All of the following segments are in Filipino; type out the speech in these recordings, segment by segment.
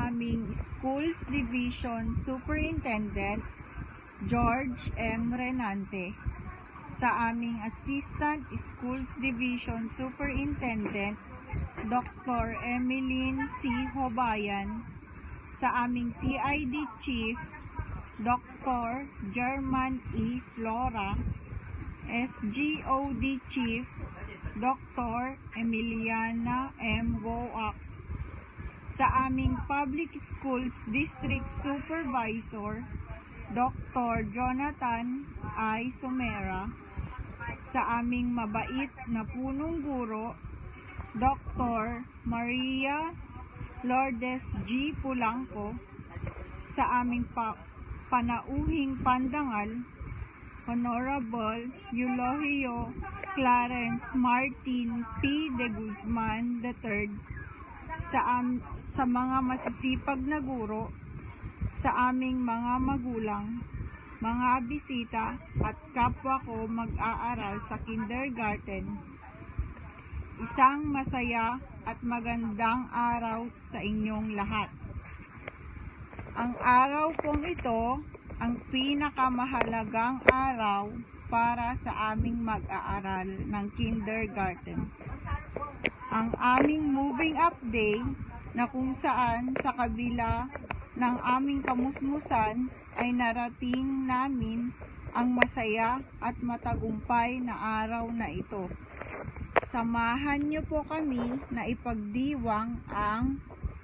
aming Schools Division Superintendent, George M. Renante, sa aming Assistant Schools Division Superintendent, Dr. Emeline C. Hobayan, sa aming CID Chief, Dr. German E. Flora, SGOD Chief, Dr. Emiliana M. Woak, sa aming Public Schools District Supervisor, Dr. Jonathan I. Somera, sa aming mabait na punong guro, Dr. Maria Lourdes G. Pulangco, sa aming panauhing pandangal, Honorable Eulogio Clarence Martin P. de Guzman III, sa mga masisipag na guro, sa aming mga magulang, mga bisita at kapwa ko mag-aaral sa kindergarten. Isang masaya at magandang araw sa inyong lahat. Ang araw kong ito ang pinakamahalagang araw para sa aming mag-aaral ng kindergarten. Ang aming moving up day na kung saan sa kabila ng aming kamusmusan ay narating namin ang masaya at matagumpay na araw na ito. Samahan niyo po kami na ipagdiwang ang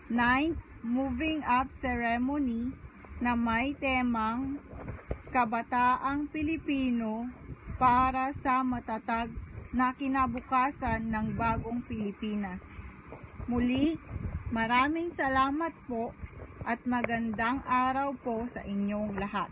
9th Moving Up Ceremony na may temang Kabataang Pilipino para sa matatag na kinabukasan ng bagong Pilipinas. Muli, maraming salamat po at magandang araw po sa inyong lahat.